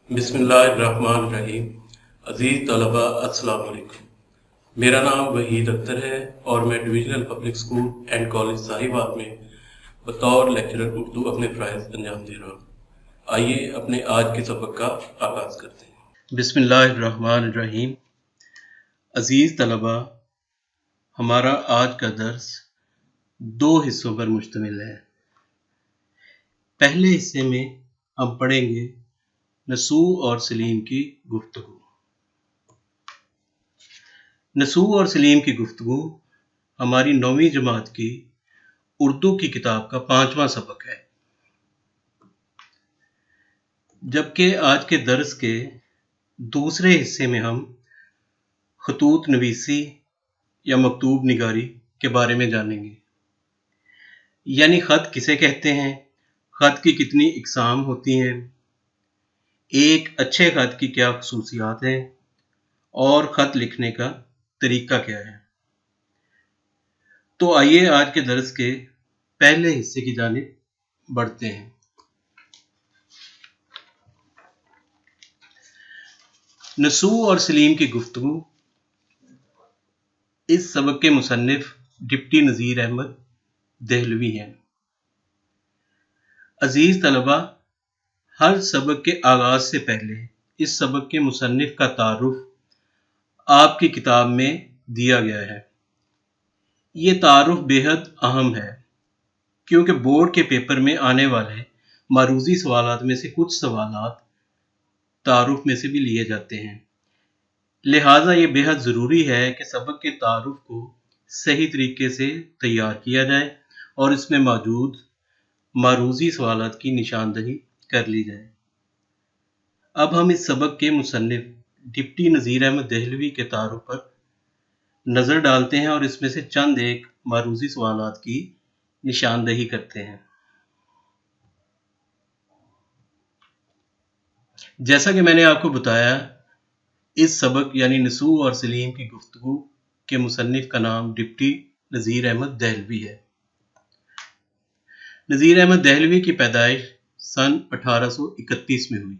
बिस्मिल्लाहिर्रहमानिर्रहीम। अज़ीज़ तलबा अस्सलाम वालेकुम। मेरा नाम वहीद अख्तर है और मैं divisional public school and college Sahibad में बतौर लेक्चरर उर्दू अपने फ़राइज़ अंजाम दे रहा हूँ। आइए अपने आज के सबक का आगाज़ करते हैं। बिस्मिल्लाहिर्रहमानिर्रहीम। अज़ीज़ तलबा, हमारा आज का दर्स दो हिस्सों पर मुश्तमिल है। पहले हिस्से में हम पढ़ेंगे नसू और सलीम की गुफ्तगू। नसू और सलीम की गुफ्तगू हमारी 9वीं जमात की उर्दू की किताब का 5वां सबक है, जबकि आज के दर्स के दूसरे हिस्से में हम खतूत नवीसी या मकतूब निगारी के बारे में जानेंगे, यानी ख़त किसे कहते हैं, ख़त की कितनी इकसाम होती हैं, एक अच्छे ख़त की क्या खसूसियात हैं और ख़त लिखने का तरीका क्या है। तो आइए आज के दर्स के पहले हिस्से की जानिब बढ़ते हैं। नसू और सलीम की गुफ्तगू। इस सबक के मुसन्निफ डिप्टी नज़ीर अहमद दहलवी हैं। अजीज़ तलबा, हर सबक के आगाज़ से पहले इस सबक के मुसन्निफ का तारुफ आपकी किताब में दिया गया है। ये तारुफ बेहद अहम है, क्योंकि बोर्ड के पेपर में आने वाले मारूज़ी सवालात में से कुछ सवालात तारुफ में से भी लिए जाते हैं। लिहाजा ये बेहद ज़रूरी है कि सबक के तारुफ को सही तरीके से तैयार किया जाए और इसमें मौजूद मारूज़ी सवालात की निशानदही कर ली जाए। अब हम इस सबक के मुसन्निफ डिप्टी नज़ीर अहमद दहलवी के तारुफ पर नज़र डालते हैं और इसमें से चंद एक मारूज़ी सवालात की निशानदही करते हैं। जैसा कि मैंने आपको बताया, इस सबक यानी नसू और सलीम की गुफ्तगू के मुसन्निफ का नाम डिप्टी नज़ीर अहमद दहलवी है। नज़ीर अहमद दहलवी की पैदाइश सन 1831 में हुई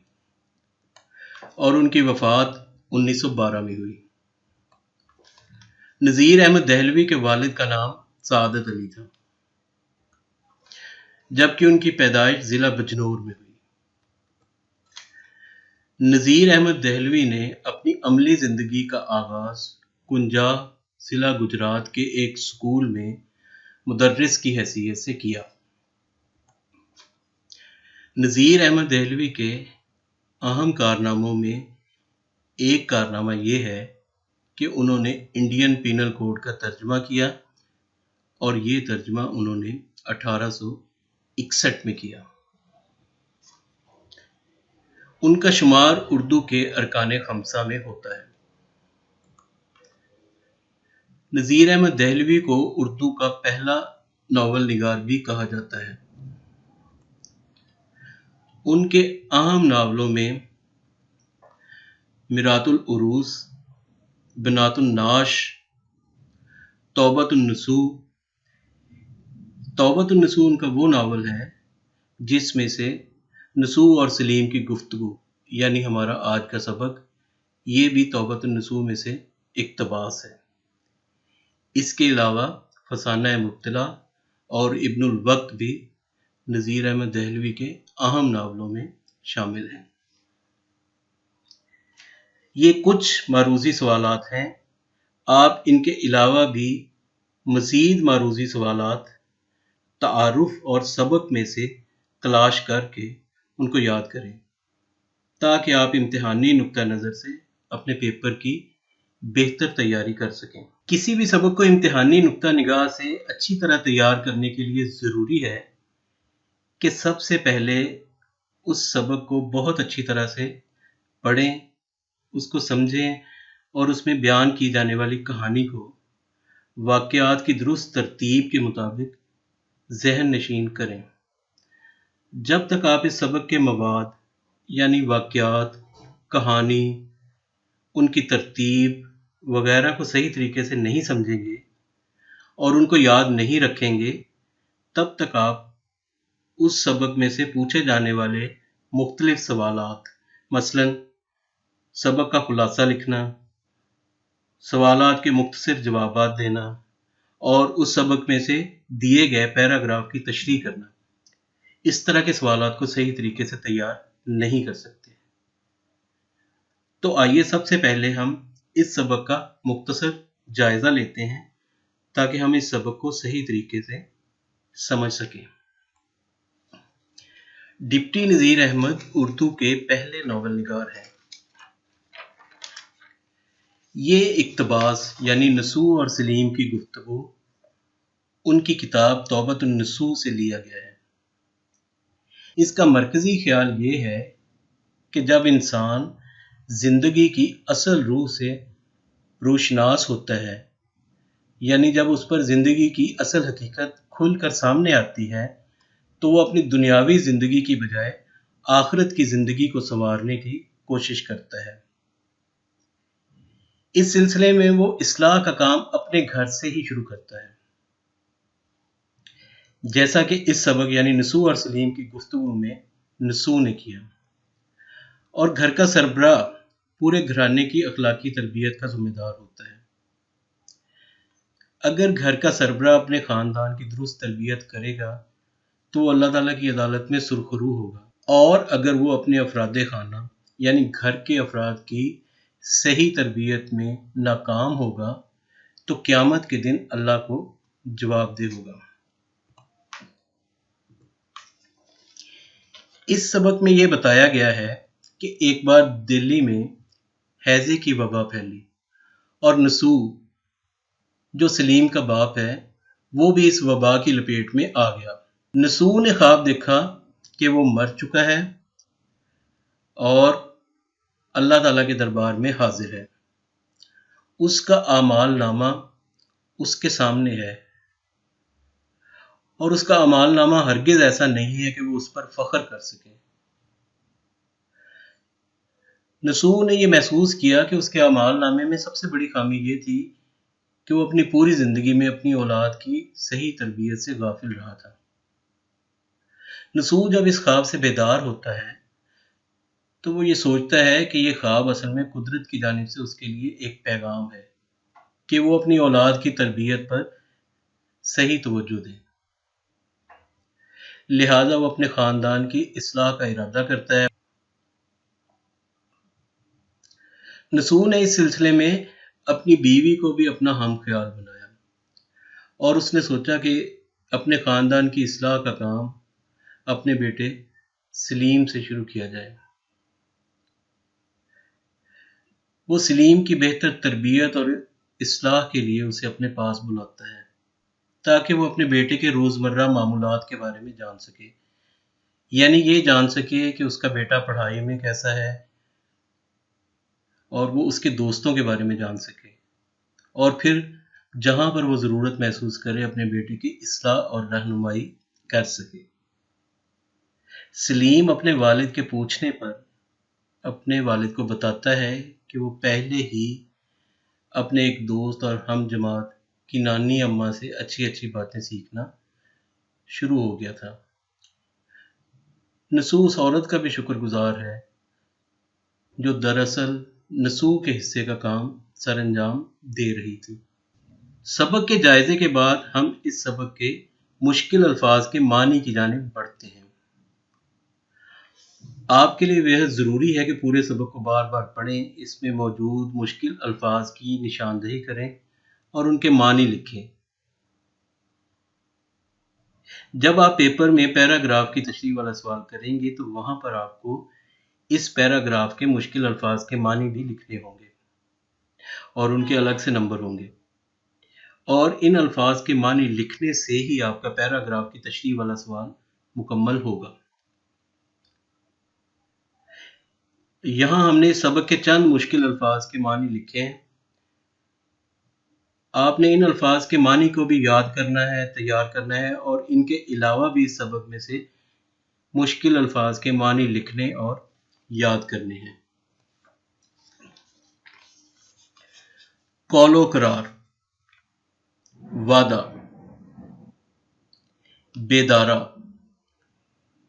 और उनकी वफ़ात 1912 में हुई। नज़ीर अहमद दहलवी के वालिद का नाम सादत अली था, जबकि उनकी पैदाइश ज़िला बिजनौर में हुई। नज़ीर अहमद दहलवी ने अपनी अमली ज़िंदगी का आगाज़ कुंजा ज़िला गुजरात के एक स्कूल में मुदर्रिस की हैसियत से किया। नज़ीर अहमद दहलवी के अहम कारनामों में एक कारनामा ये है कि उन्होंने इंडियन पीनल कोड का तर्जमा किया और ये तर्जमा उन्होंने 1861 में किया। उनका शुमार उर्दू के अरकान खमसा में होता है। नज़ीर अहमद दहलवी को उर्दू का पहला नावल निगार भी कहा जाता है। उनके अहम नावलों में मिरातुल उरूस, बनातुन नाश, तौबतुन नसू उनका वो नावल है जिसमें से नसू और सलीम की गुफ्तगू यानी हमारा आज का सबक ये भी तौबतुन नसू में से इक़्तिबास है। इसके अलावा फसाना मुब्तला और इब्नुल वक्त भी नज़ीर अहमद दहलवी के अहम नावलों में शामिल हैं। ये कुछ मारूज़ी सवालात हैं। आप इनके अलावा भी मज़ीद मारूज़ी सवालात तारुफ और सबक में से तलाश करके उनको याद करें, ताकि आप इम्तिहानी नुक्ता नज़र से अपने पेपर की बेहतर तैयारी कर सकें। किसी भी सबक को इम्तिहानी नुक्ता निगाह से अच्छी तरह तैयार करने के लिए ज़रूरी है कि सबसे पहले उस सबक को बहुत अच्छी तरह से पढ़ें, उसको समझें और उसमें बयान की जाने वाली कहानी को वाक़यात की दुरुस्त तरतीब के मुताबिक ज़हन नशीन करें। जब तक आप इस सबक के मवाद यानी वाक़यात, कहानी, उनकी तरतीब वगैरह को सही तरीके से नहीं समझेंगे और उनको याद नहीं रखेंगे, तब तक आप उस सबक में से पूछे जाने वाले मुख्तलिफ सवालात मसलन सबक का खुलासा लिखना, सवालात के मुख्तसर जवाबात देना और उस सबक में से दिए गए पैराग्राफ की तशरीह करना। इस तरह के सवालात को सही तरीके से तैयार नहीं कर सकते। तो आइए सबसे पहले हम इस सबक का मुख्तसर जायजा लेते हैं ताकि हम इस सबक को सही तरीके से समझ सकें। डिप्टी नज़ीर अहमद उर्दू के पहले नावल निगार हैं। ये इक्तबास यानी नसूह और सलीम की गुफ्तगू उनकी किताब तौबतुन नसूह से लिया गया है। इसका मरकजी ख्याल ये है कि जब इंसान जिंदगी की असल रूह से रोशनास होता है, यानी जब उस पर जिंदगी की असल हकीकत खुलकर सामने आती है, तो वो अपनी दुनियावी जिंदगी की बजाय आखिरत की जिंदगी को संवारने की कोशिश करता है। इस सिलसिले में वो इस्लाह का काम अपने घर से ही शुरू करता है, जैसा कि इस सबक यानी नसूह और सलीम की गुफ्तगू में नसूह ने किया। और घर का सरबराह पूरे घराने की अखलाकी तरबियत का जिम्मेदार होता है। अगर घर का सरबराह अपने खानदान की दुरुस्त तरबियत करेगा तो वो अल्लाह ताला की अदालत में सुरखरू होगा, और अगर वो अपने अफराद खाना यानी घर के अफराद की सही तरबियत में नाकाम होगा तो क़यामत के दिन अल्लाह को जवाबदेह होगा। इस सबक में ये बताया गया है कि एक बार दिल्ली में हैजे की वबा फैली और नसूह जो सलीम का बाप है वो भी इस वबा की लपेट में आ गया। नसूह ने ख्वाब देखा कि वो मर चुका है और अल्लाह ताला के दरबार में हाजिर है। उसका आमाल नामा उसके सामने है और उसका अमाल नामा हरगिज ऐसा नहीं है कि वो उस पर फख्र कर सके। नसूह ने यह महसूस किया कि उसके अमाल नामे में सबसे बड़ी खामी ये थी कि वो अपनी पूरी जिंदगी में अपनी औलाद की सही तरबियत से गाफिल रहा था। नसूह जब इस ख्वाब से बेदार होता है तो वो ये सोचता है कि ये ख्वाब असल में कुदरत की जानिब से उसके लिए एक पैगाम है कि वो अपनी औलाद की तरबियत पर सही तवज्जो दे। लिहाजा वो अपने खानदान की इस्लाह का इरादा करता है। नसूह ने इस सिलसिले में अपनी बीवी को भी अपना हम ख्याल बनाया और उसने सोचा कि अपने खानदान की इस्लाह का काम अपने बेटे सलीम से शुरू किया जाए। वो सलीम की बेहतर तरबियत और इस्लाह के लिए उसे अपने पास बुलाता है ताकि वो अपने बेटे के रोज़मर्रा मामूलात के बारे में जान सके, यानी ये जान सके कि उसका बेटा पढ़ाई में कैसा है और वो उसके दोस्तों के बारे में जान सके, और फिर जहाँ पर वो ज़रूरत महसूस करे अपने बेटे की इस्लाह और रहनुमाई कर सके। सलीम अपने वालिद के पूछने पर अपने वालिद को बताता है कि वो पहले ही अपने एक दोस्त और हम जमात की नानी अम्मा से अच्छी अच्छी बातें सीखना शुरू हो गया था। नसूह उस औरत का भी शुक्रगुजार है जो दरअसल नसूह के हिस्से का काम सरअंजाम दे रही थी। सबक के जायजे के बाद हम इस सबक के मुश्किल अल्फाज के मानी की जानिब बढ़ते हैं। आपके लिए बेहद ज़रूरी है कि पूरे सबक को बार बार पढ़ें, इसमें मौजूद मुश्किल अल्फाज की निशानदही करें और उनके मानी लिखें। जब आप पेपर में पैराग्राफ की तशरीह वाला सवाल करेंगे तो वहां पर आपको इस पैराग्राफ के मुश्किल अल्फाज के मानी भी लिखने होंगे और उनके अलग से नंबर होंगे, और इन अल्फाज के मानी लिखने से ही आपका पैराग्राफ की तशरीह वाला सवाल मुकम्मल होगा। यहाँ हमने सबक के चंद मुश्किल अल्फाज के मानी लिखे हैं। आपने इन अल्फाज के मानी को भी याद करना है, तैयार करना है, और इनके अलावा भी इस सबक में से मुश्किल अल्फाज के मानी लिखने और याद करने हैं। कौलो करार, वादा, बेदारा,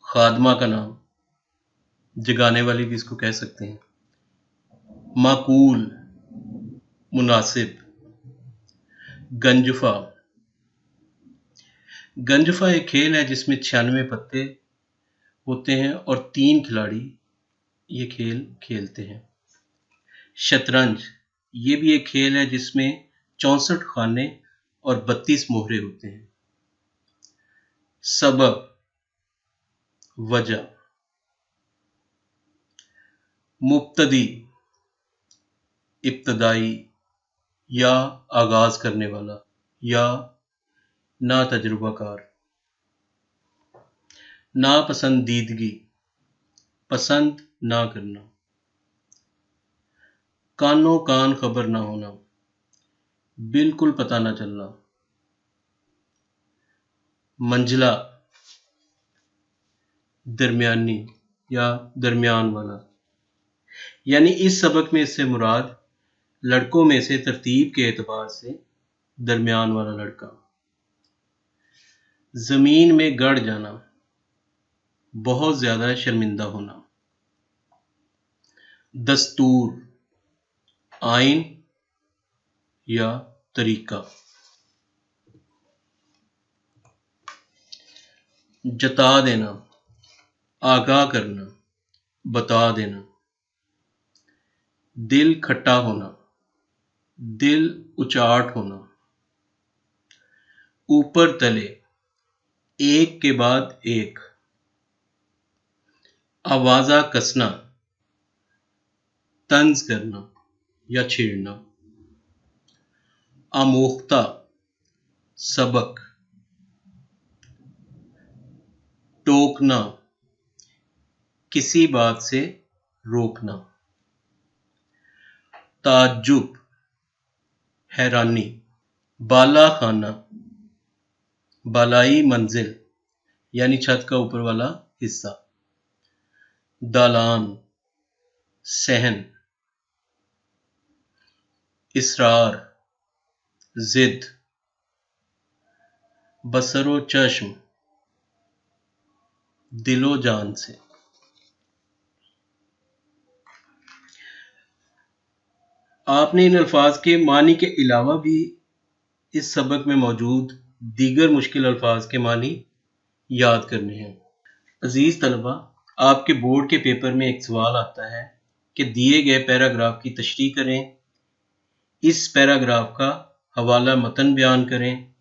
खादमा का नाम, जगाने वाली भी इसको कह सकते हैं। माकूल, मुनासिब। गंजफा। गंजफा एक खेल है जिसमें 96 पत्ते होते हैं और 3 खिलाड़ी ये खेल खेलते हैं। शतरंज, ये भी एक खेल है जिसमें 64 खाने और 32 मोहरे होते हैं। सबब, वजह। मुब्तदी, इब्तदाई या आगाज करने वाला या नातजुर्बाकार। नापसंदीदगी, पसंद ना करना। कानो कान खबर ना होना, बिल्कुल पता ना चलना। मंजिला, दरमियानी या दरमियान वाला। यानी इस सबक में इससे मुराद लड़कों में से तरतीब के एतबार से दरमियान वाला लड़का। जमीन में गड़ जाना, बहुत ज्यादा शर्मिंदा होना। दस्तूर, आइन या तरीका। जता देना, आगाह करना, बता देना। दिल खट्टा होना, दिल उचाट होना। ऊपर तले, एक के बाद एक। आवाजा कसना, तंज करना या छेड़ना। आमोख्ता, सबक। टोकना, किसी बात से रोकना। ताज्जुब, हैरानी। बाला खाना, बालाई मंजिल यानी छत का ऊपर वाला हिस्सा। दालान, सहन। इसरार, जिद। बसरो चश्म, दिलो जान से। आपने इन अल्फाज के मानी के अलावा भी इस सबक में मौजूद दीगर मुश्किल अल्फाज के मानी याद करने हैं। अजीज तलबा, आपके बोर्ड के पेपर में एक सवाल आता है कि दिए गए पैराग्राफ की तशरीह करें, इस पैराग्राफ का हवाला मतन बयान करें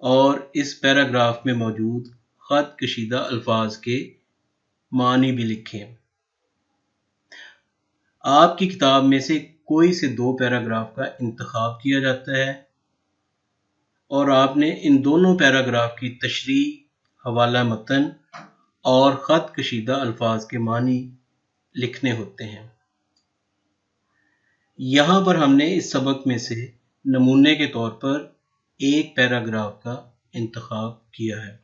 और इस पैराग्राफ में मौजूद खत कशीदा अल्फाज के मानी भी लिखें। आपकी किताब में से कोई से 2 पैराग्राफ का इंतखाब किया जाता है और आपने इन दोनों पैराग्राफ की तशरीह, हवाला मतन और खत कशीदा अल्फाज के मानी लिखने होते हैं। यहाँ पर हमने इस सबक में से नमूने के तौर पर एक पैराग्राफ का इंतखाब किया है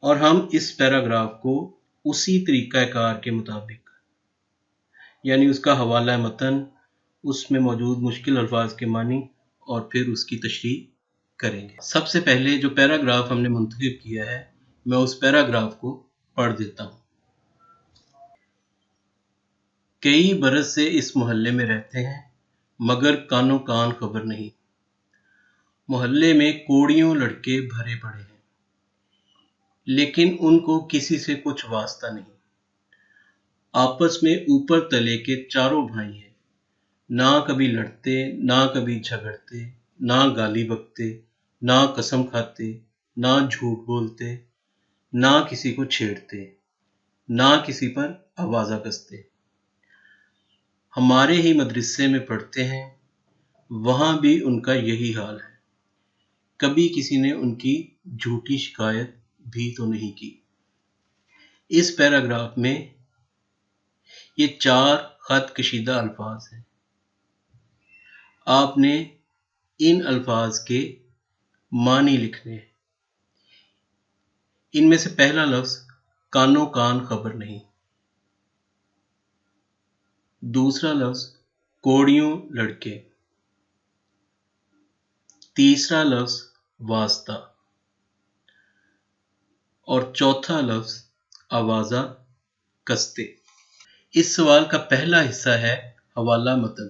और हम इस पैराग्राफ को उसी तरीक़ाकार के मुताबिक यानी उसका हवाला मतन, उसमें मौजूद मुश्किल अल्फाज के मानी और फिर उसकी तशरीह करेंगे। सबसे पहले जो पैराग्राफ हमने मुंतखब किया है, मैं उस पैराग्राफ को पढ़ देता हूँ। कई बरस से इस मोहल्ले में रहते हैं मगर कानो कान खबर नहीं। मोहल्ले में कोड़ियों लड़के भरे पड़े हैं लेकिन उनको किसी से कुछ वास्ता नहीं। आपस में ऊपर तले के चारों भाई हैं, ना कभी लड़ते, ना कभी झगड़ते, ना गाली बकते, ना कसम खाते, ना झूठ बोलते, ना किसी को छेड़ते, ना किसी पर आवाज़ा कसते। हमारे ही मदरसे में पढ़ते हैं, वहाँ भी उनका यही हाल है। कभी किसी ने उनकी झूठी शिकायत भी तो नहीं की। इस पैराग्राफ में ये 4 खत कशीदा अल्फाज हैं। आपने इन अल्फाज के मानी लिखने हैं। इनमें से पहला लफ्ज कानो कान खबर नहीं, दूसरा लफ्ज कोड़ियों लड़के, तीसरा लफ्ज वास्ता और चौथा लफ्ज आवाज़ा کستے۔ اس سوال کا پہلا حصہ ہے حوالہ متن۔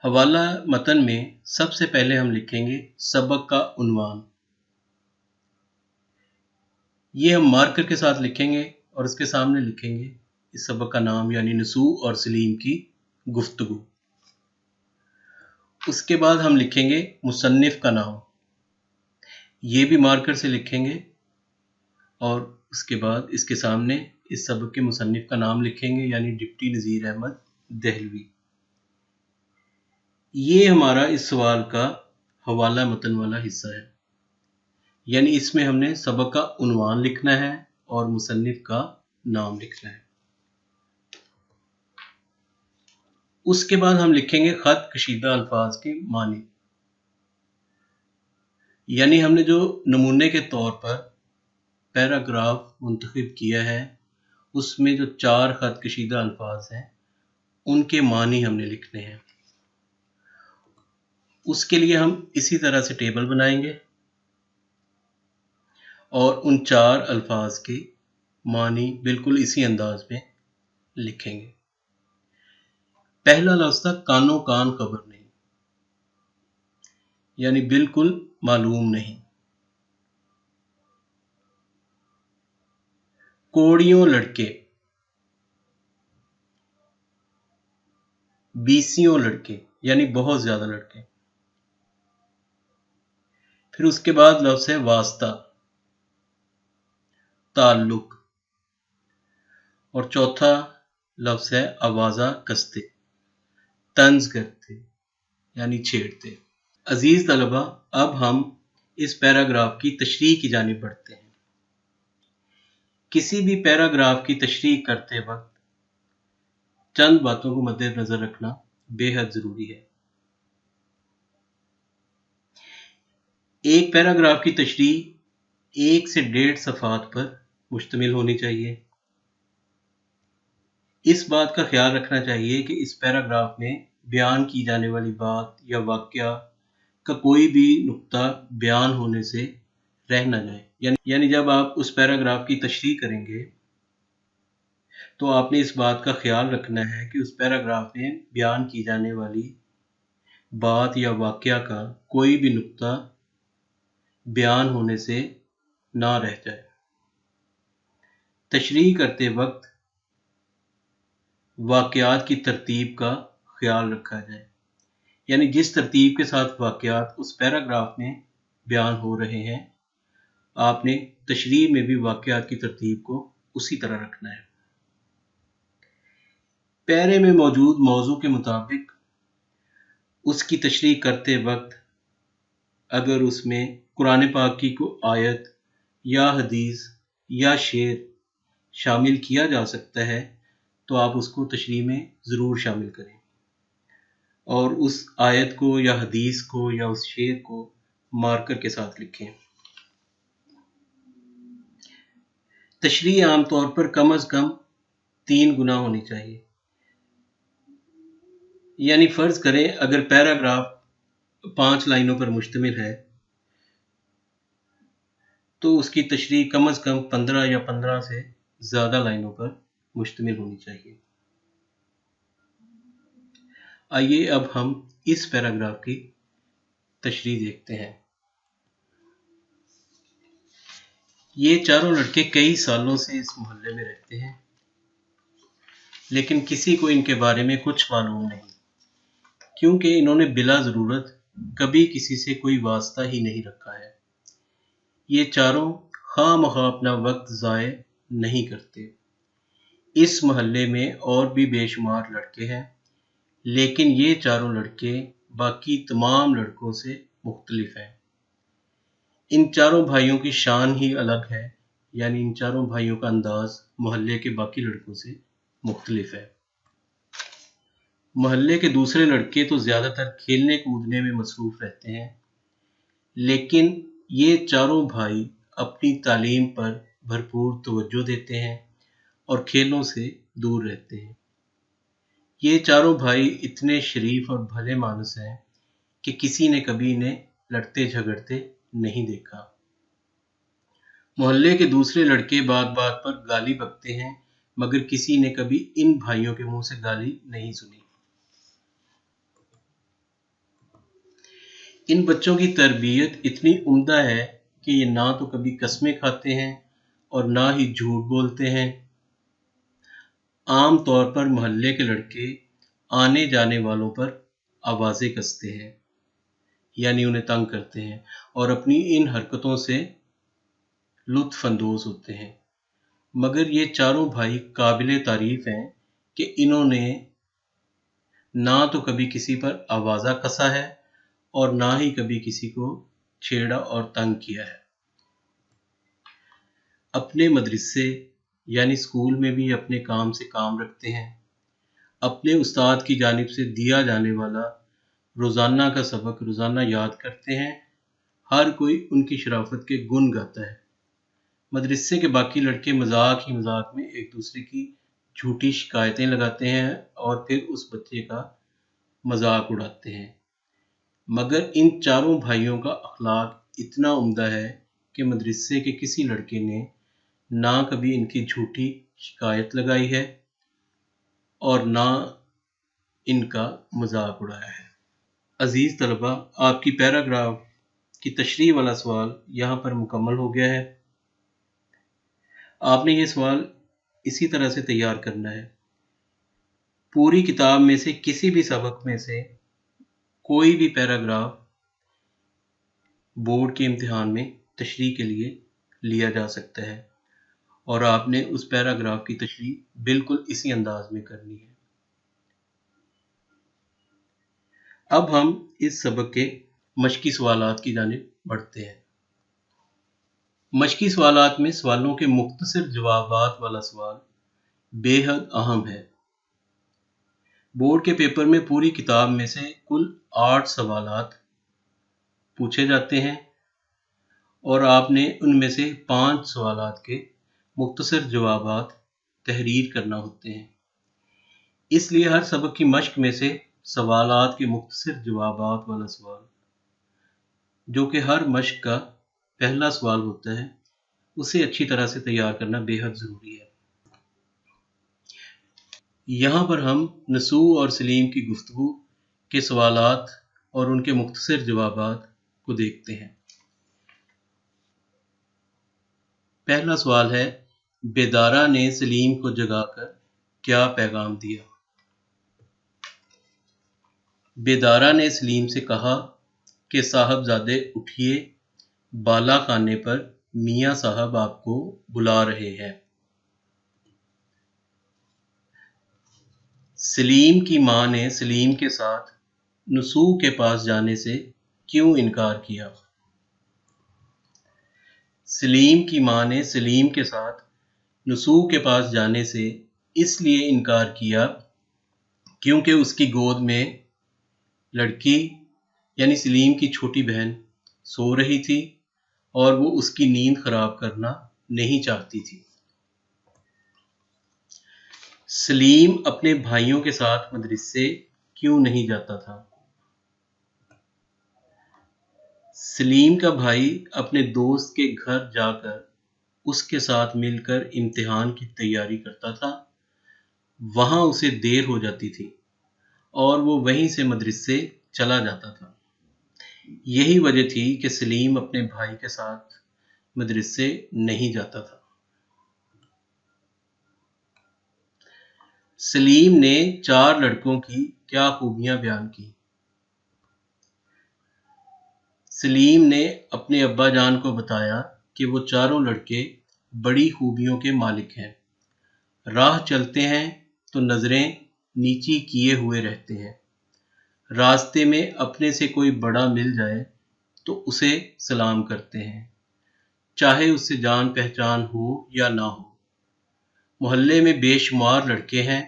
حوالہ متن میں سب سے پہلے ہم لکھیں گے سبق کا عنوان۔ یہ ہم مارکر کے ساتھ لکھیں گے اور اس کے سامنے لکھیں گے اس سبق کا نام، یعنی نسوء اور سلیم کی گفتگو۔ اس کے بعد ہم لکھیں گے مصنف کا نام، یہ بھی مارکر سے لکھیں گے، اور اس کے بعد اس کے سامنے اس سبق کے مصنف کا نام لکھیں گے، یعنی ڈپٹی نذیر احمد دہلوی۔ یہ ہمارا اس سوال کا حوالہ متن والا حصہ ہے، یعنی اس میں ہم نے سبق کا عنوان لکھنا ہے اور مصنف کا نام لکھنا ہے۔ اس کے بعد ہم لکھیں گے خط کشیدہ الفاظ کے معنی، یعنی ہم نے جو نمونے کے طور پر پیراگراف منتخب کیا ہے اس میں جو 4 خط کشیدہ الفاظ ہیں ان کے معنی ہم نے لکھنے ہیں۔ اس کے لیے ہم اسی طرح سے ٹیبل بنائیں گے اور ان 4 الفاظ کے معنی بالکل اسی انداز میں لکھیں گے۔ پہلا لفظ تھا کانوں کان خبر نہیں، یعنی بالکل معلوم نہیں۔ کوڑیوں لڑکے، بیسیوں لڑکے، یعنی بہت زیادہ لڑکے۔ پھر اس کے بعد لفظ ہے واسطہ، تعلق، اور چوتھا لفظ ہے آوازہ کستے، طنز کرتے یعنی چھیڑتے۔ عزیز طلبہ، اب ہم اس پیراگراف کی تشریح کی جانب بڑھتے ہیں۔ کسی بھی پیراگراف کی تشریح کرتے وقت چند باتوں کو مد نظر رکھنا بے حد ضروری ہے۔ ایک پیراگراف کی تشریح 1 سے 1.5 صفحات پر مشتمل ہونی چاہیے۔ اس بات کا خیال رکھنا چاہیے کہ اس پیراگراف میں بیان کی جانے والی بات یا واقعہ کا کوئی بھی نقطہ بیان ہونے سے رہ نہ جائے، یعنی جب آپ اس پیراگراف کی تشریح کریں گے تو آپ نے اس بات کا خیال رکھنا ہے کہ اس پیراگراف میں بیان کی جانے والی بات یا واقعہ کا کوئی بھی نقطہ بیان ہونے سے نہ رہ جائے۔ تشریح کرتے وقت واقعات کی ترتیب کا خیال رکھا جائے، یعنی جس ترتیب کے ساتھ واقعات اس پیراگراف میں بیان ہو رہے ہیں آپ نے تشریح میں بھی واقعات کی ترتیب کو اسی طرح رکھنا ہے۔ پیرے میں موجود موضوع کے مطابق اس کی تشریح کرتے وقت اگر اس میں قرآن پاک کی کوئی آیت یا حدیث یا شعر شامل کیا جا سکتا ہے تو آپ اس کو تشریح میں ضرور شامل کریں، اور اس آیت کو یا حدیث کو یا اس شعر کو مارکر کے ساتھ لکھیں۔ تشریح عام طور پر کم از کم 3 گنا ہونی چاہیے، یعنی فرض کریں اگر پیراگراف 5 لائنوں پر مشتمل ہے تو اس کی تشریح کم از کم 15 یا 15 سے زیادہ لائنوں پر مشتمل ہونی چاہیے۔ آئیے اب ہم اس پیراگراف کی تشریح دیکھتے ہیں۔ یہ چاروں لڑکے کئی سالوں سے اس محلے میں رہتے ہیں، لیکن کسی کو ان کے بارے میں کچھ معلوم نہیں، کیونکہ انہوں نے بلا ضرورت کبھی کسی سے کوئی واسطہ ہی نہیں رکھا ہے۔ یہ چاروں خواہ مخواہ اپنا وقت ضائع نہیں کرتے۔ اس محلے میں اور بھی بے شمار لڑکے ہیں، لیکن یہ چاروں لڑکے باقی تمام لڑکوں سے مختلف ہیں۔ ان چاروں بھائیوں کی شان ہی الگ ہے، یعنی ان چاروں بھائیوں کا انداز محلے کے باقی لڑکوں سے مختلف ہے۔ محلے کے دوسرے لڑکے تو زیادہ تر کھیلنے کودنے میں مصروف رہتے ہیں، لیکن یہ چاروں بھائی اپنی تعلیم پر بھرپور توجہ دیتے ہیں اور کھیلوں سے دور رہتے ہیں۔ یہ چاروں بھائی اتنے شریف اور بھلے مانس ہیں کہ کسی نے کبھی انہیں لڑتے جھگڑتے نہیں دیکھا۔ मोहल्ले के दूसरे लड़के बात बात पर गाली बकते हैं, मगर किसी ने कभी इन भाइयों के मुंह से गाली नहीं सुनी। इन बच्चों की तरबियत इतनी उम्दा है कि ये ना तो कभी कस्में खाते हैं और ना ही झूठ बोलते हैं। आम तौर पर मोहल्ले के लड़के आने जाने वालों पर आवाजें कसते हैं, यानी उन्हें तंग करते हैं, और अपनी इन हरकतों से लुत्फ अंदोज होते हैं। मगर ये चारों भाई काबिले तारीफ हैं कि इन्होंने ना तो कभी किसी पर आवाज़ा कसा है और ना ही कभी किसी को छेड़ा और तंग किया है। अपने मदरसे यानी स्कूल में भी अपने काम से काम रखते हैं। अपने उस्ताद की जानिब से दिया जाने वाला रोज़ाना का सबक रोज़ाना याद करते हैं। हर कोई उनकी शराफत के गुण गाता है। मदरसे के बाकी लड़के मजाक ही मजाक में एक दूसरे की झूठी शिकायतें लगाते हैं और फिर उस बच्चे का मजाक उड़ाते हैं। मगर इन चारों भाइयों का अखलाक इतना उम्दा है कि मदरसे के किसी लड़के ने ना कभी इनकी झूठी शिकायत लगाई है और ना इनका मजाक उड़ाया है। अजीज तलबा, आपकी पैराग्राफ की तशरीह वाला सवाल यहाँ पर मुकम्मल हो गया है। आपने ये सवाल इसी तरह से तैयार करना है। पूरी किताब में से किसी भी सबक में से कोई भी पैराग्राफ बोर्ड के इम्तिहान में तशरीह के लिए लिया जा सकता है और आपने उस पैराग्राफ की तशरीह बिल्कुल इसी अंदाज में करनी है। अब हम इस सबक के मशकी सवालात की जानिब बढ़ते हैं। मशकी सवालात में सवालों के मुख्तसर जवाबात वाला सवाल बेहद अहम है। बोर्ड के पेपर में पूरी किताब में से कुल 8 सवालात पूछे जाते हैं और आपने उनमें से 5 सवालात के मुख्तसर जवाबात तहरीर करना होते हैं। इसलिए हर सबक की मश्क में से सवालात के मुख्तसर जवाबात वाला सवाल, जो कि हर मश्क का पहला सवाल होता है, उसे अच्छी तरह से तैयार करना बेहद ज़रूरी है। यहाँ पर हम नसू और सलीम की गुफ्तगू के सवालात और उनके मुख्तसर जवाबात को देखते हैं। पहला सवाल है, बेदारा ने सलीम को जगाकर क्या पैगाम दिया? बेदारा ने सलीम से कहा कि साहबजादे उठिए, बाला खाने पर मियाँ साहब आपको बुला रहे हैं। सलीम की माँ ने सलीम के साथ नसू के पास जाने से क्यों इनकार किया? सलीम की माँ ने सलीम के साथ नसू के पास जाने से इसलिए इनकार किया क्योंकि उसकी गोद में लड़की यानी सलीम की छोटी बहन सो रही थी और वो उसकी नींद खराब करना नहीं चाहती थी। सलीम अपने भाइयों के साथ मदरसे क्यों नहीं जाता था? सलीम का भाई अपने दोस्त के घर जाकर उसके साथ मिलकर इम्तिहान की तैयारी करता था। वहां उसे देर हो जाती थी और वो वहीं से मदरसे चला जाता था। यही वजह थी कि सलीम अपने भाई के साथ मदरसे नहीं जाता था। सलीम ने 4 लड़कों की क्या खूबियां बयान की? सलीम ने अपने अब्बा जान को बताया कि वो चारों लड़के बड़ी खूबियों के मालिक हैं। राह चलते हैं तो नजरें नीची किए हुए रहते हैं। रास्ते में अपने से कोई बड़ा मिल जाए तो उसे सलाम करते हैं, चाहे उससे जान पहचान हो या ना हो। मोहल्ले में बेशुमार लड़के हैं,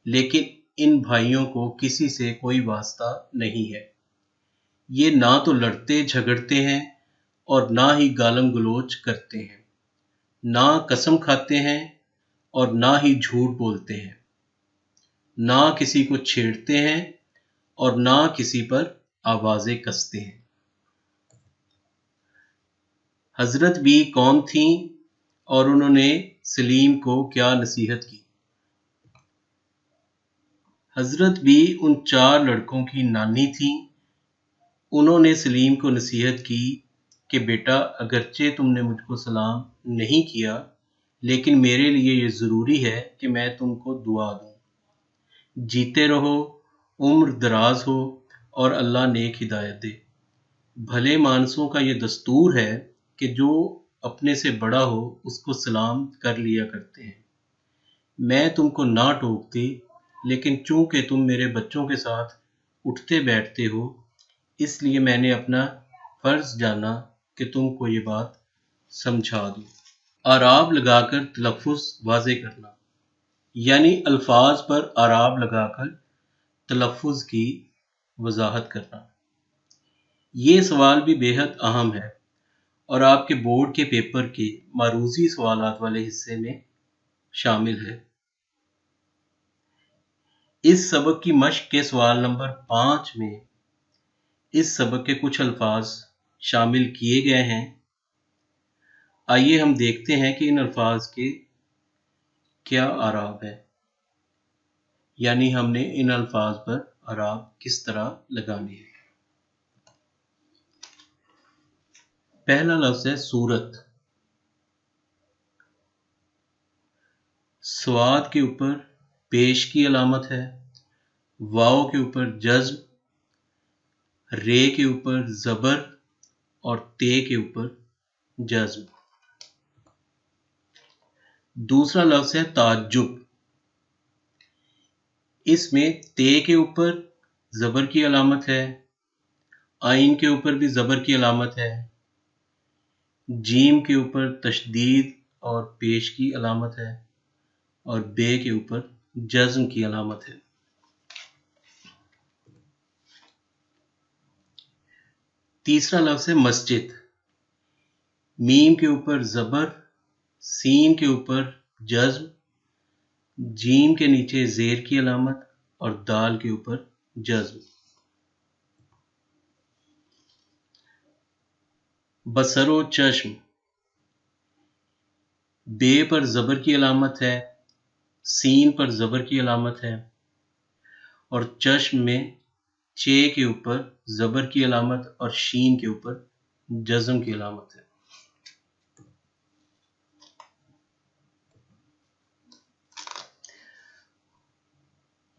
लेकिन इन भाइयों को किसी से कोई वास्ता नहीं है। ये ना तो लड़ते झगड़ते हैं और ना ही गालम गलोच करते हैं, ना कसम खाते हैं और ना ही झूठ बोलते हैं, ना किसी को छेड़ते हैं और ना किसी पर आवाजें कसते हैं। حضرت بھی کون تھیں اور انہوں نے سلیم کو کیا نصیحت کی؟ حضرت بھی ان 4 لڑکوں کی نانی تھیں۔ انہوں نے سلیم کو نصیحت کی کہ بیٹا، اگرچہ تم نے مجھ کو سلام نہیں کیا، لیکن میرے لیے یہ ضروری ہے کہ میں تم کو دعا دوں۔ جیتے رہو، عمر دراز ہو اور اللہ نیک ہدایت دے۔ بھلے مانسوں کا یہ دستور ہے کہ جو اپنے سے بڑا ہو اس کو سلام کر لیا کرتے ہیں۔ میں تم کو نہ ٹوکتی، لیکن چونکہ تم میرے بچوں کے ساتھ اٹھتے بیٹھتے ہو، اس لیے میں نے اپنا فرض جانا کہ تم کو یہ بات سمجھا دوں۔ اعراب لگا کر تلفظ واضح کرنا، یعنی الفاظ پر اعراب لگا کر تلفظ کی وضاحت کرنا۔ یہ سوال بھی بے حد اہم ہے اور آپ کے بورڈ کے پیپر کے معروضی سوالات والے حصے میں شامل ہے۔ اس سبق کی مشق کے سوال نمبر 5 میں اس سبق کے کچھ الفاظ شامل کیے گئے ہیں۔ آئیے ہم دیکھتے ہیں کہ ان الفاظ کے کیا اعراب ہیں، یعنی ہم نے ان الفاظ پر اعراب کس طرح لگانے ہیں۔ پہلا لفظ ہے صورت۔ سواد کے اوپر پیش کی علامت ہے، واو کے اوپر جزم، رے کے اوپر زبر اور تے کے اوپر جزم۔ دوسرا لفظ ہے تعجب۔ اس میں تے کے اوپر زبر کی علامت ہے، آئین کے اوپر بھی زبر کی علامت ہے، جیم کے اوپر تشدید اور پیش کی علامت ہے اور بے کے اوپر جزم کی علامت ہے۔ تیسرا لفظ ہے مسجد۔ میم کے اوپر زبر، سین کے اوپر جزم، جیم کے نیچے زیر کی علامت اور دال کے اوپر جزم۔ بصر و چشم۔ بے پر زبر کی علامت ہے، سین پر زبر کی علامت ہے اور چشم میں چے کے اوپر زبر کی علامت اور شین کے اوپر جزم کی علامت ہے۔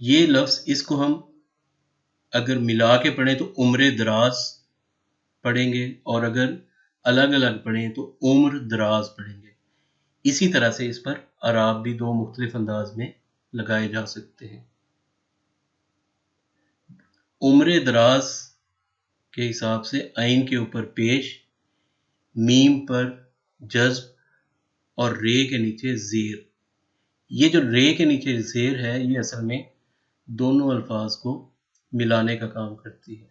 یہ لفظ اس کو ہم اگر ملا کے پڑھیں تو عمر دراز پڑھیں گے اور اگر الگ الگ پڑھیں تو عمر دراز پڑھیں گے۔ اسی طرح سے اس پر اعراب بھی 2 مختلف انداز میں لگائے جا سکتے ہیں۔ عمر دراز کے حساب سے عین کے اوپر پیش، میم پر جزم اور رے کے نیچے زیر۔ یہ جو رے کے نیچے زیر ہے یہ اصل میں دونوں الفاظ کو ملانے کا کام کرتی ہے۔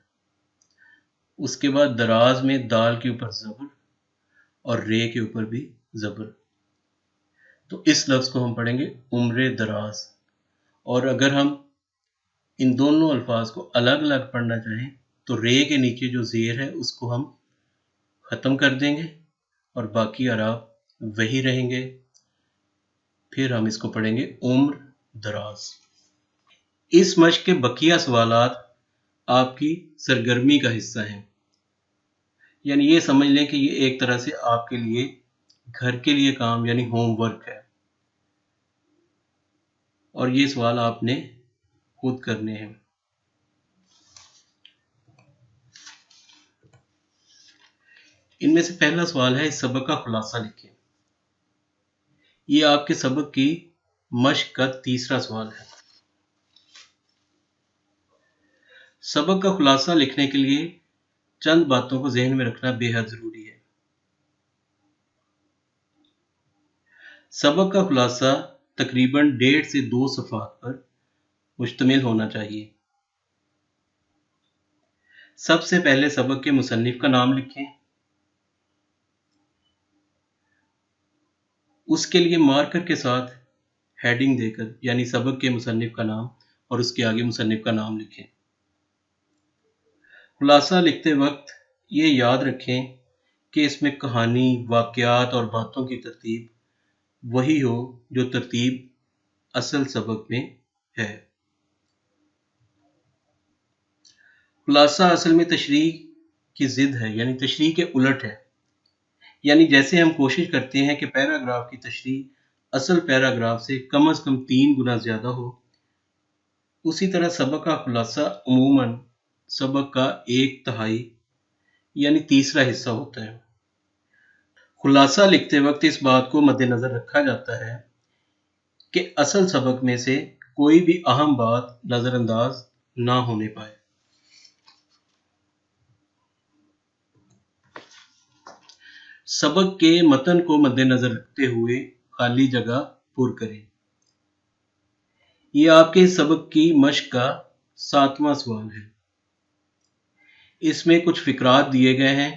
اس کے بعد دراز میں دال کے اوپر زبر اور رے کے اوپر بھی زبر۔ تو اس لفظ کو ہم پڑھیں گے عمر دراز، اور اگر ہم ان دونوں الفاظ کو الگ الگ پڑھنا چاہیں تو رے کے نیچے جو زیر ہے اس کو ہم ختم کر دیں گے اور باقی اعراب وہی رہیں گے۔ پھر ہم اس کو پڑھیں گے عمر دراز۔ اس مشق کے بقیہ سوالات آپ کی سرگرمی کا حصہ ہیں، یعنی یہ سمجھ لیں کہ یہ ایک طرح سے آپ کے لیے گھر کے لیے کام یعنی ہوم ورک ہے، اور یہ سوال آپ نے خود کرنے ہیں۔ ان میں سے پہلا سوال ہے اس سبق کا خلاصہ لکھیں۔ یہ آپ کے سبق کی مشق کا تیسرا سوال ہے۔ سبق کا خلاصہ لکھنے کے لیے چند باتوں کو ذہن میں رکھنا بے حد ضروری ہے۔ سبق کا خلاصہ تقریباً 1.5 سے 2 صفحات پر مشتمل ہونا چاہیے۔ سب سے پہلے سبق کے مصنف کا نام لکھیں۔ اس کے لیے مارکر کے ساتھ ہیڈنگ دے کر یعنی سبق کے مصنف کا نام اور اس کے آگے مصنف کا نام لکھیں۔ خلاصہ لکھتے وقت یہ یاد رکھیں کہ اس میں کہانی، واقعات اور باتوں کی ترتیب وہی ہو جو ترتیب اصل سبق میں ہے۔ خلاصہ اصل میں تشریح کی ضد ہے، یعنی تشریح کے الٹ ہے۔ یعنی جیسے ہم کوشش کرتے ہیں کہ پیراگراف کی تشریح اصل پیراگراف سے کم از کم 3 گنا زیادہ ہو، اسی طرح سبق کا خلاصہ عموماً سبق کا 1/3 یعنی تیسرا حصہ ہوتا ہے۔ خلاصہ لکھتے وقت اس بات کو مد نظر رکھا جاتا ہے کہ اصل سبق میں سے کوئی بھی اہم بات نظر انداز نہ ہونے پائے۔ سبق کے متن کو مد نظر رکھتے ہوئے خالی جگہ پر کریں۔ یہ آپ کے سبق کی مشق کا 7واں سوال ہے۔ اس میں کچھ فقرات دیے گئے ہیں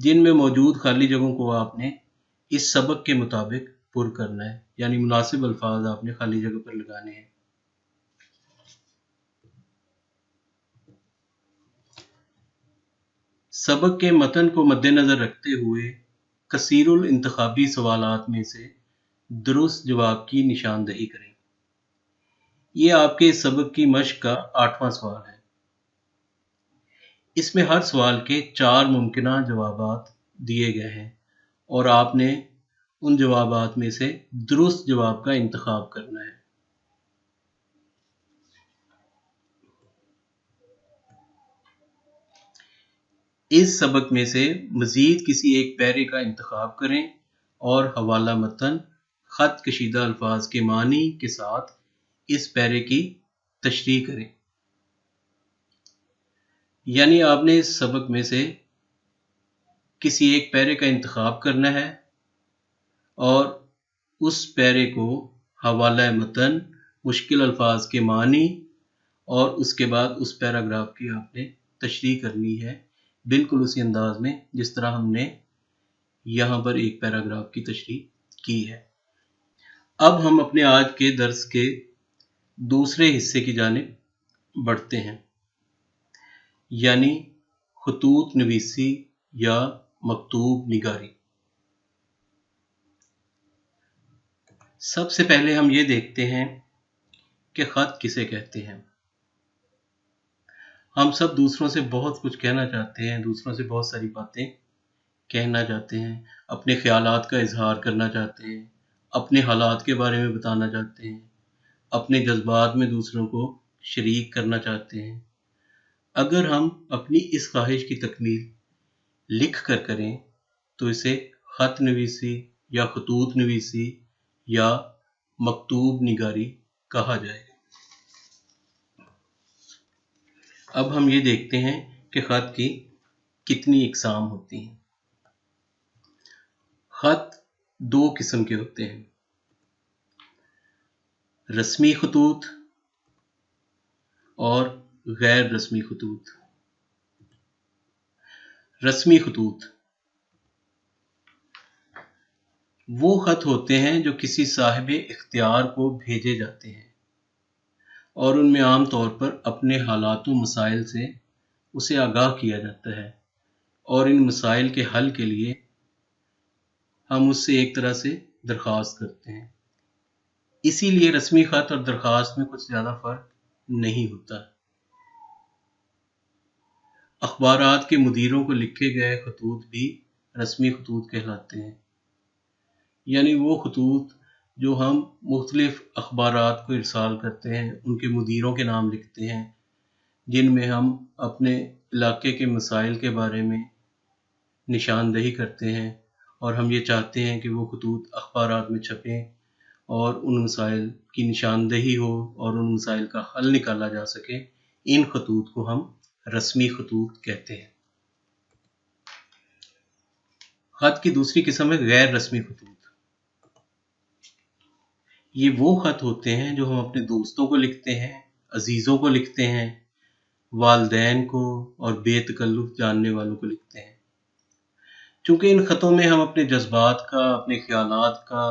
جن میں موجود خالی جگہوں کو آپ نے اس سبق کے مطابق پر کرنا ہے، یعنی مناسب الفاظ آپ نے خالی جگہ پر لگانے ہیں۔ سبق کے متن کو مد نظر رکھتے ہوئے کثیر الانتخابی سوالات میں سے درست جواب کی نشاندہی کریں۔ یہ آپ کے سبق کی مشق کا 8واں سوال ہے۔ اس میں ہر سوال کے 4 ممکنہ جوابات دیے گئے ہیں اور آپ نے ان جوابات میں سے درست جواب کا انتخاب کرنا ہے۔ اس سبق میں سے مزید کسی ایک پیرے کا انتخاب کریں اور حوالہ متن خط کشیدہ الفاظ کے معنی کے ساتھ اس پیرے کی تشریح کریں۔ یعنی آپ نے اس سبق میں سے کسی ایک پیرے کا انتخاب کرنا ہے اور اس پیرے کو حوالہ متن، مشکل الفاظ کے معنی اور اس کے بعد اس پیراگراف کی آپ نے تشریح کرنی ہے، بالکل اسی انداز میں جس طرح ہم نے یہاں پر ایک پیراگراف کی تشریح کی ہے۔ اب ہم اپنے آج کے درس کے دوسرے حصے کی جانب بڑھتے ہیں، یعنی خطوط نویسی یا مکتوب نگاری۔ سب سے پہلے ہم یہ دیکھتے ہیں کہ خط کسے کہتے ہیں۔ ہم سب دوسروں سے بہت کچھ کہنا چاہتے ہیں، دوسروں سے بہت ساری باتیں کہنا چاہتے ہیں، اپنے خیالات کا اظہار کرنا چاہتے ہیں، اپنے حالات کے بارے میں بتانا چاہتے ہیں، اپنے جذبات میں دوسروں کو شریک کرنا چاہتے ہیں۔ اگر ہم اپنی اس خواہش کی تکمیل لکھ کر کریں تو اسے خط نویسی یا خطوط نویسی یا مکتوب نگاری کہا جائے گا۔ اب ہم یہ دیکھتے ہیں کہ خط کی کتنی اقسام ہوتی ہیں۔ خط 2 قسم کے ہوتے ہیں، رسمی خطوط اور غیر رسمی خطوط۔ رسمی خطوط وہ خط ہوتے ہیں جو کسی صاحب اختیار کو بھیجے جاتے ہیں اور ان میں عام طور پر اپنے حالات و مسائل سے اسے آگاہ کیا جاتا ہے، اور ان مسائل کے حل کے لیے ہم اس سے ایک طرح سے درخواست کرتے ہیں۔ اسی لیے رسمی خط اور درخواست میں کچھ زیادہ فرق نہیں ہوتا۔ اخبارات کے مدیروں کو لکھے گئے خطوط بھی رسمی خطوط کہلاتے ہیں، یعنی وہ خطوط جو ہم مختلف اخبارات کو ارسال کرتے ہیں، ان کے مدیروں کے نام لکھتے ہیں، جن میں ہم اپنے علاقے کے مسائل کے بارے میں نشاندہی کرتے ہیں، اور ہم یہ چاہتے ہیں کہ وہ خطوط اخبارات میں چھپیں اور ان مسائل کی نشاندہی ہو اور ان مسائل کا حل نکالا جا سکے۔ ان خطوط کو ہم رسمی خطوط کہتے ہیں۔ خط کی دوسری قسم ہے غیر رسمی خطوط۔ یہ وہ خط ہوتے ہیں جو ہم اپنے دوستوں کو لکھتے ہیں، عزیزوں کو لکھتے ہیں، والدین کو اور بے تکلف جاننے والوں کو لکھتے ہیں۔ چونکہ ان خطوں میں ہم اپنے جذبات کا، اپنے خیالات کا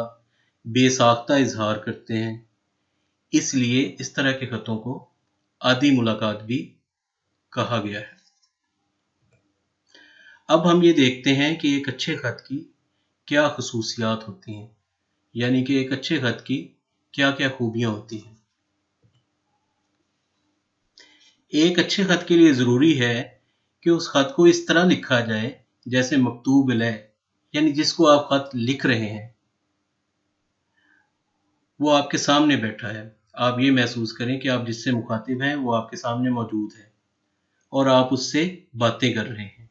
بے ساختہ اظہار کرتے ہیں، اس لیے اس طرح کے خطوں کو عادی ملاقات بھی کہا گیا ہے۔ اب ہم یہ دیکھتے ہیں کہ ایک اچھے خط کی کیا خصوصیات ہوتی ہیں، یعنی کہ ایک اچھے خط کی کیا کیا خوبیاں ہوتی ہیں۔ ایک اچھے خط کے لیے ضروری ہے کہ اس خط کو اس طرح لکھا جائے جیسے مکتوب علیہ، یعنی جس کو آپ خط لکھ رہے ہیں وہ آپ کے سامنے بیٹھا ہے، آپ یہ محسوس کریں کہ آپ جس سے مخاطب ہیں وہ آپ کے سامنے موجود ہے اور آپ اس سے باتیں کر رہے ہیں۔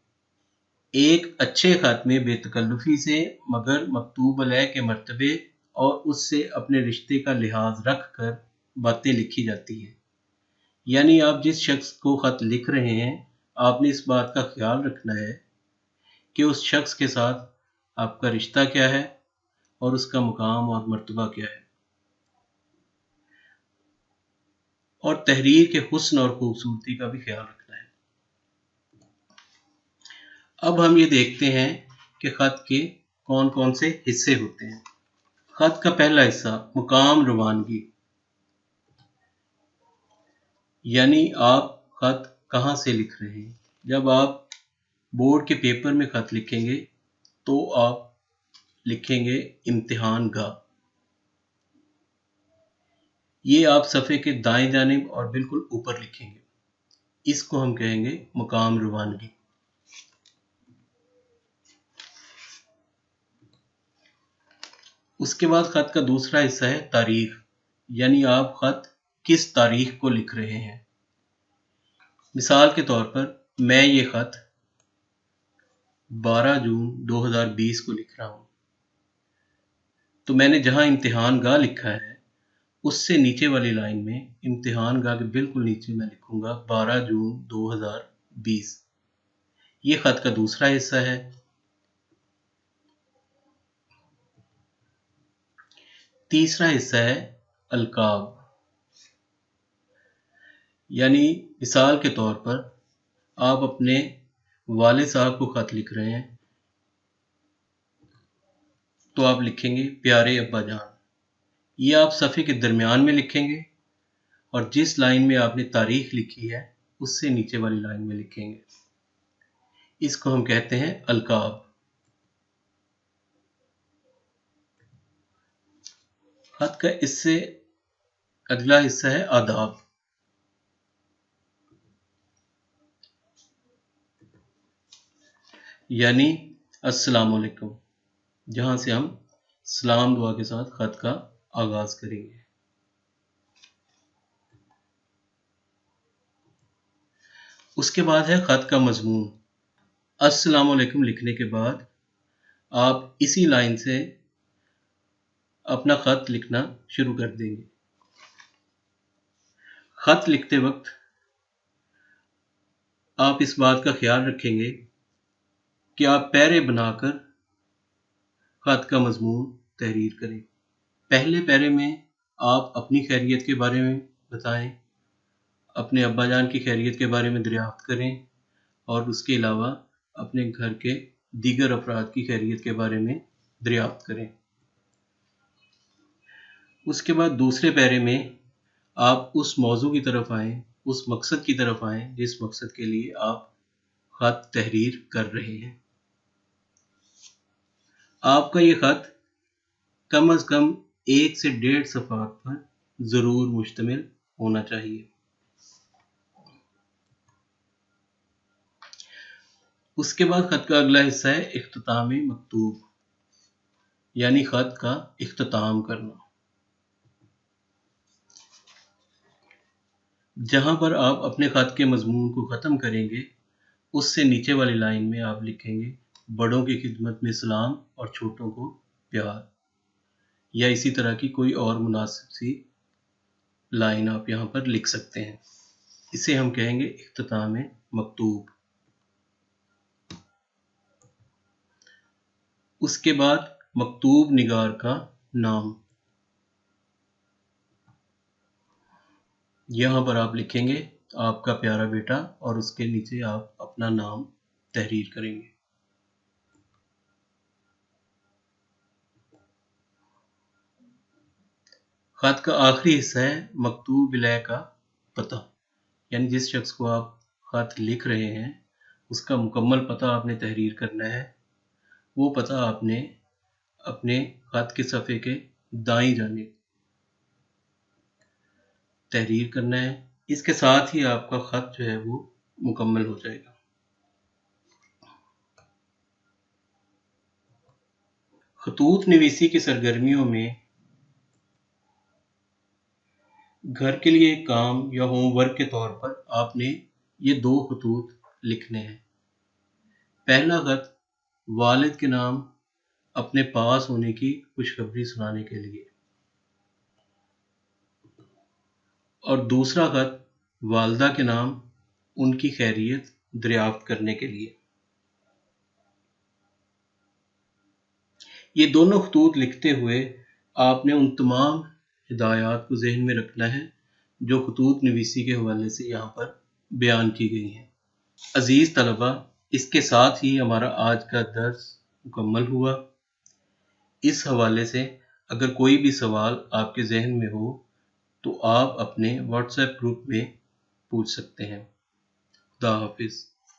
ایک اچھے خط میں بے تکلفی سے مگر مکتوب علیہ کے مرتبے اور اس سے اپنے رشتے کا لحاظ رکھ کر باتیں لکھی جاتی ہیں، یعنی آپ جس شخص کو خط لکھ رہے ہیں آپ نے اس بات کا خیال رکھنا ہے کہ اس شخص کے ساتھ آپ کا رشتہ کیا ہے اور اس کا مقام اور مرتبہ کیا ہے، اور تحریر کے حسن اور خوبصورتی کا بھی خیال رکھنا ہے۔ اب ہم یہ دیکھتے ہیں کہ خط کے کون کون سے حصے ہوتے ہیں۔ خط کا پہلا حصہ مقام روانگی، یعنی آپ خط کہاں سے لکھ رہے ہیں۔ جب آپ بورڈ کے پیپر میں خط لکھیں گے تو آپ لکھیں گے امتحان گاہ، یہ آپ صفحے کے دائیں جانب اور بالکل اوپر لکھیں گے، اس کو ہم کہیں گے مقام روانگی۔ اس کے بعد خط کا دوسرا حصہ ہے تاریخ، یعنی آپ خط کس تاریخ کو لکھ رہے ہیں۔ مثال کے طور پر میں یہ خط 12 جون 2020 کو لکھ رہا ہوں، تو میں نے جہاں امتحان گاہ لکھا ہے اس سے نیچے والی لائن میں امتحان گاہ کے بالکل نیچے میں لکھوں گا 12 جون 2020۔ یہ خط کا دوسرا حصہ ہے۔ تیسرا حصہ ہے القاب، یعنی مثال کے طور پر آپ اپنے والد صاحب کو خط لکھ رہے ہیں تو آپ لکھیں گے پیارے ابا جان، یہ آپ صفحے کے درمیان میں لکھیں گے اور جس لائن میں آپ نے تاریخ لکھی ہے اس سے نیچے والی لائن میں لکھیں گے، اس کو ہم کہتے ہیں القاب۔ خط کا اس سے اگلا حصہ ہے آداب، یعنی السلام علیکم، جہاں سے ہم سلام دعا کے ساتھ خط کا آغاز کریں گے۔ اس کے بعد ہے خط کا مضمون۔ السلام علیکم لکھنے کے بعد آپ اسی لائن سے اپنا خط لکھنا شروع کر دیں گے۔ خط لکھتے وقت آپ اس بات کا خیال رکھیں گے کہ آپ پیرے بنا کر خط کا مضمون تحریر کریں۔ پہلے پیرے میں آپ اپنی خیریت کے بارے میں بتائیں، اپنے ابا جان کی خیریت کے بارے میں دریافت کریں اور اس کے علاوہ اپنے گھر کے دیگر افراد کی خیریت کے بارے میں دریافت کریں۔ اس کے بعد دوسرے پیرے میں آپ اس موضوع کی طرف آئیں، اس مقصد کی طرف آئیں جس مقصد کے لیے آپ خط تحریر کر رہے ہیں۔ آپ کا یہ خط کم از کم 1 سے 1.5 صفحات پر ضرور مشتمل ہونا چاہیے۔ اس کے بعد خط کا اگلا حصہ ہے اختتام مکتوب، یعنی خط کا اختتام کرنا، جہاں پر آپ اپنے خط کے مضمون کو ختم کریں گے اس سے نیچے والی لائن میں آپ لکھیں گے بڑوں کی خدمت میں سلام اور چھوٹوں کو پیار، یا اسی طرح کی کوئی اور مناسب سی لائن آپ یہاں پر لکھ سکتے ہیں، اسے ہم کہیں گے اختتام مکتوب۔ اس کے بعد مکتوب نگار کا نام، یہاں پر آپ لکھیں گے آپ کا پیارا بیٹا اور اس کے نیچے آپ اپنا نام تحریر کریں گے۔ خط کا آخری حصہ ہے مکتوب الیہ کا پتہ، یعنی جس شخص کو آپ خط لکھ رہے ہیں اس کا مکمل پتہ آپ نے تحریر کرنا ہے۔ وہ پتہ آپ نے اپنے خط کے صفحے کے دائیں جانب تحریر کرنا ہے۔ اس کے ساتھ ہی آپ کا خط جو ہے وہ مکمل ہو جائے گا۔ خطوط نویسی کی سرگرمیوں میں گھر کے لیے ایک کام یا ہوم ورک کے طور پر آپ نے یہ 2 خطوط لکھنے ہیں۔ پہلا خط والد کے نام اپنے پاس ہونے کی خوشخبری سنانے کے لیے، اور دوسرا خط والدہ کے نام ان کی خیریت دریافت کرنے کے لیے۔ یہ دونوں خطوط لکھتے ہوئے آپ نے ان تمام ہدایات کو ذہن میں رکھنا ہے جو خطوط نویسی کے حوالے سے یہاں پر بیان کی گئی ہیں۔ عزیز طلبہ، اس کے ساتھ ہی ہمارا آج کا درس مکمل ہوا۔ اس حوالے سے اگر کوئی بھی سوال آپ کے ذہن میں ہو تو آپ اپنے واٹس ایپ گروپ میں پوچھ سکتے ہیں۔ خدا حافظ۔